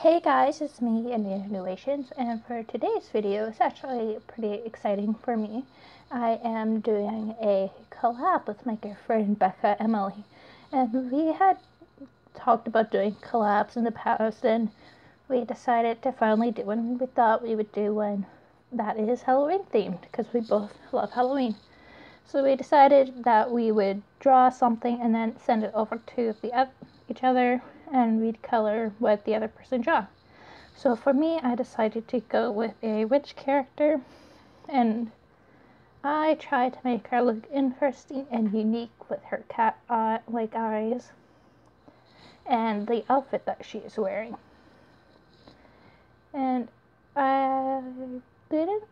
Hey guys, it's me, Innovations, and for today's video, it's actually pretty exciting for me. I am doing a collab with my good friend BeccaEmily, and we had talked about doing collabs in the past, and we decided to finally do one. We thought we would do one that is Halloween themed, because we both love Halloween. So we decided that we would draw something and then send it over to each other, and we'd color what the other person draw. So for me, I decided to go with a witch character, and I tried to make her look interesting and unique with her cat like eyes and the outfit that she is wearing. And I didn't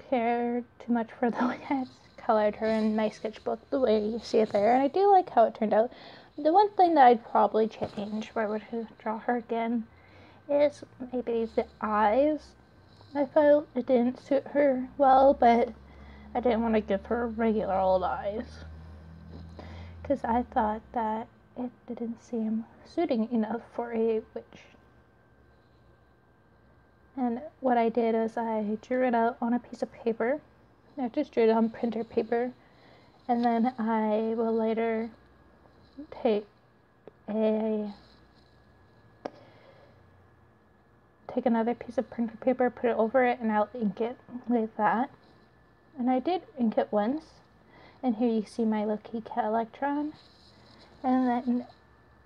care too much for the way I colored her in my sketchbook, the way you see it there, and I do like how it turned out. The one thing that I'd probably change if I were to draw her again is maybe the eyes. I felt it didn't suit her well, but I didn't want to give her regular old eyes because I thought that it didn't seem suiting enough for a witch. And what I did is I drew it out on a piece of paper. I just drew it on printer paper, and then I will later take another piece of printer paper, put it over it, and I'll ink it with that. And I did ink it once, and here you see my Loki Cat Electron. And then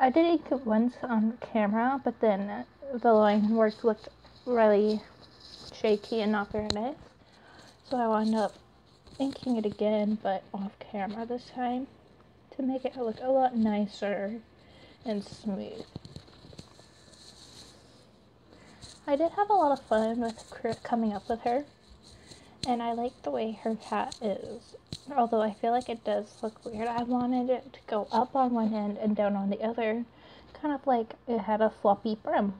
I did ink it once on camera, but then the line work looked really shaky and not very nice. So I wound up inking it again, but off camera this time, to make it look a lot nicer and smooth. I did have a lot of fun with coming up with her, and I like the way her hat is. Although I feel like it does look weird, I wanted it to go up on one end and down on the other, kind of like it had a floppy brim.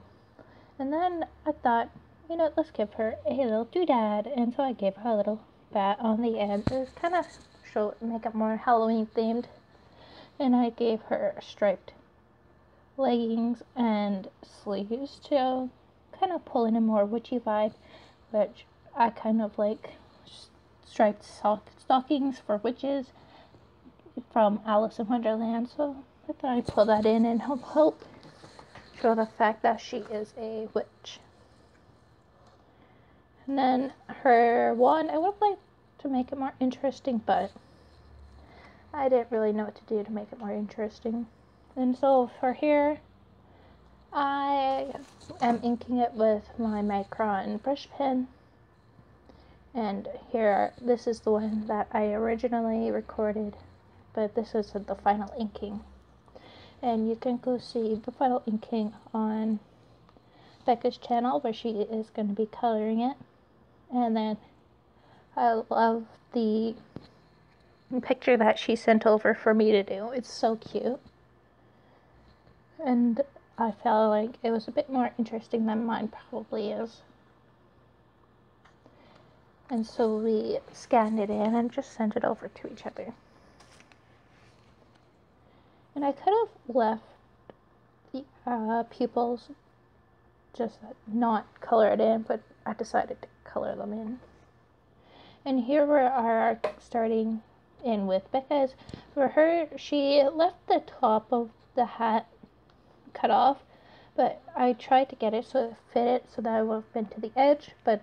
And then I thought, you know, let's give her a little doodad, and so I gave her a little bat on the end to kind of make it more Halloween themed. And I gave her striped leggings and sleeves to kind of pull in a more witchy vibe, which I kind of like striped stockings for witches from Alice in Wonderland, so I thought I'd pull that in and help show the fact that she is a witch. And then her wand, I would have liked to make it more interesting, but I didn't really know what to do to make it more interesting. And so for here, I am inking it with my Micron brush pen. And here, this is the one that I originally recorded, but this is the final inking. And you can go see the final inking on Becca's channel, where she is going to be coloring it. And then I love the picture that she sent over for me to do. It's so cute. And I felt like it was a bit more interesting than mine probably is. And so we scanned it in and just sent it over to each other. And I could have left the pupils just not colored in, but I decided to color them in. And here we are starting in with Beccas. For her, she left the top of the hat cut off, but I tried to get it so it fitted so that it would have been to the edge, but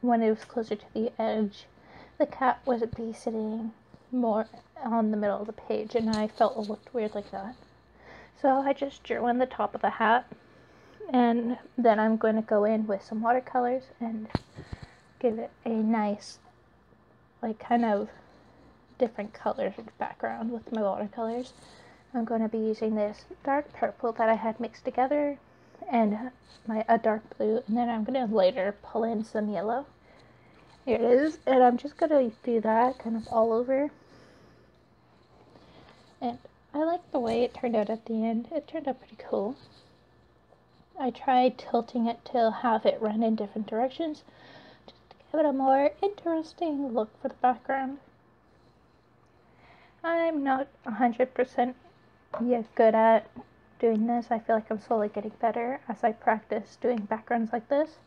when it was closer to the edge, the cat would be sitting more on the middle of the page, and I felt it looked weird like that. So I just drew in the top of the hat, and then I'm going to go in with some watercolors and give it a nice, like, kind of different colors background with my watercolors. I'm going to be using this dark purple that I had mixed together and a dark blue, and then I'm going to later pull in some yellow. Here it is, and I'm just going to do that kind of all over. And I like the way it turned out at the end. It turned out pretty cool. I tried tilting it to have it run in different directions, just to give it a more interesting look for the background. I'm not 100% yet good at doing this. I feel like I'm slowly getting better as I practice doing backgrounds like this.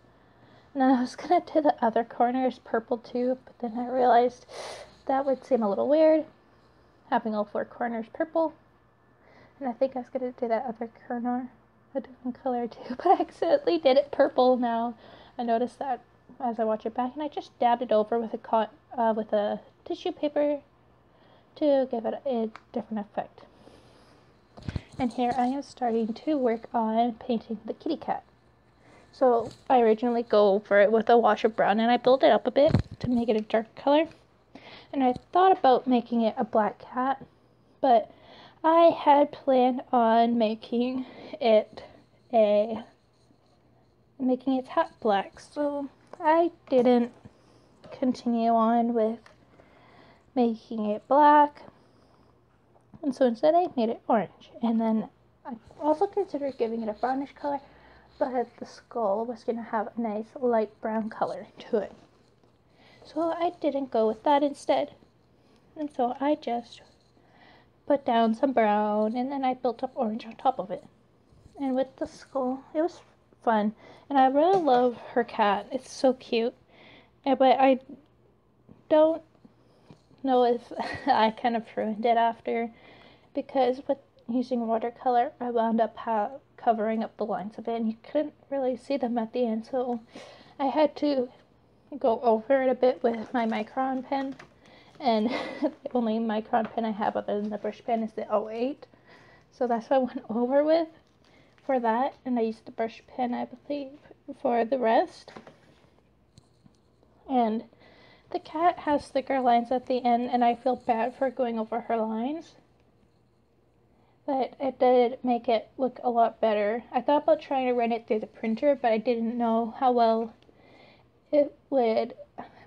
And then I was gonna do the other corners purple too, but then I realized that would seem a little weird, having all 4 corners purple. And I think I was gonna do that other corner a different color too, but I accidentally did it purple now. I noticed that as I watch it back, and I just dabbed it over with a tissue paper to give it a different effect. And here I am starting to work on painting the kitty cat. So I originally go over it with a wash of brown, and I build it up a bit to make it a dark color. And I thought about making it a black cat, but I had planned on making its hat black, so I didn't continue on with making it black. And so instead I made it orange, and then I also considered giving it a brownish color, but the skull was going to have a nice light brown color to it. So I didn't go with that instead. And so I just put down some brown, and then I built up orange on top of it. And with the skull, it was fun. And I really love her cat. It's so cute. But I don't know if I kind of ruined it after, because with using watercolor, I wound up covering up the lines of it, and you couldn't really see them at the end, so I had to go over it a bit with my micron pen, and the only micron pen I have other than the brush pen is the 08, so that's what I went over with for that, and I used the brush pen, I believe, for the rest. And the cat has thicker lines at the end, and I feel bad for going over her lines, but it did make it look a lot better. I thought about trying to run it through the printer, but I didn't know how well it would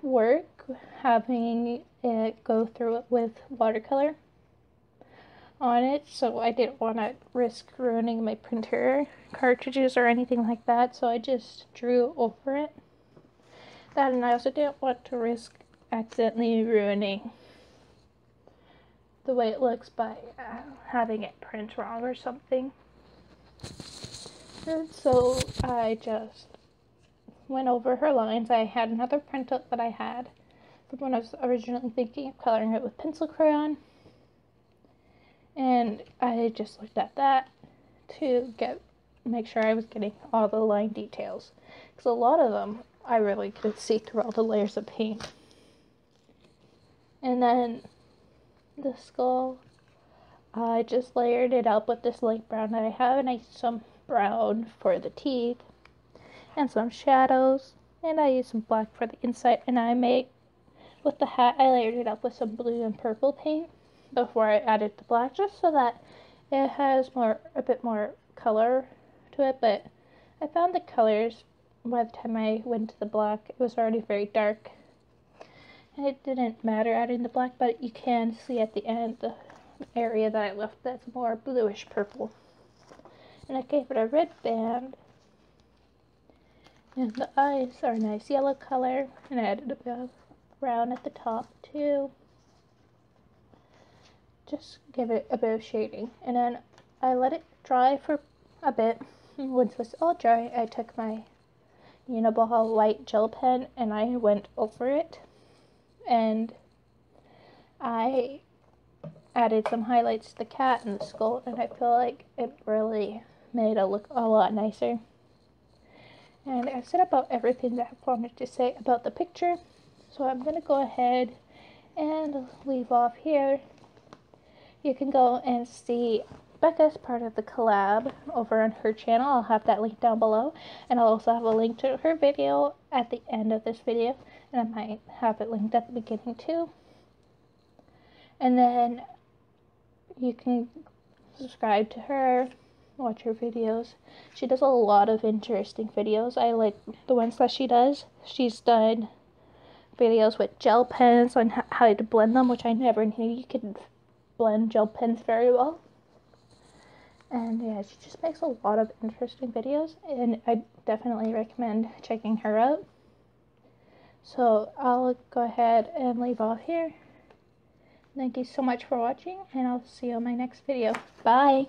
work having it go through it with watercolor on it, so I didn't want to risk ruining my printer cartridges or anything like that, so I just drew over it. That, and I also didn't want to risk accidentally ruining the way it looks by having it print wrong or something. And so I just went over her lines. I had another printout that I had from when I was originally thinking of coloring it with pencil crayon, and I just looked at that to make sure I was getting all the line details, because a lot of them I really could see through all the layers of paint. And then the skull, I just layered it up with this light brown that I have, and I used some brown for the teeth and some shadows, and I used some black for the inside, and with the hat, I layered it up with some blue and purple paint before I added the black, just so that it has a bit more color to it. But I found the colors, by the time I went to the black, it was already very dark, and it didn't matter adding the black, but you can see at the end the area that I left that's more bluish purple. And I gave it a red band, and the eyes are a nice yellow color, and I added a bit of brown at the top too. Just give it a bit of shading, and then I let it dry for a bit. Once it was all dry, I took my Uniball white gel pen and I went over it, and I added some highlights to the cat and the skull, and I feel like it really made it look a lot nicer. And I've said about everything that I wanted to say about the picture, so I'm going to go ahead and leave off here. You can go and see Becca's part of the collab over on her channel. I'll have that link down below, and I'll also have a link to her video at the end of this video, and I might have it linked at the beginning too. And then you can subscribe to her, watch her videos. She does a lot of interesting videos. I like the ones that she does. She's done videos with gel pens on how to blend them, which I never knew you could blend gel pens very well. And yeah, she just makes a lot of interesting videos, and I definitely recommend checking her out. So I'll go ahead and leave off here. Thank you so much for watching, and I'll see you in my next video. Bye!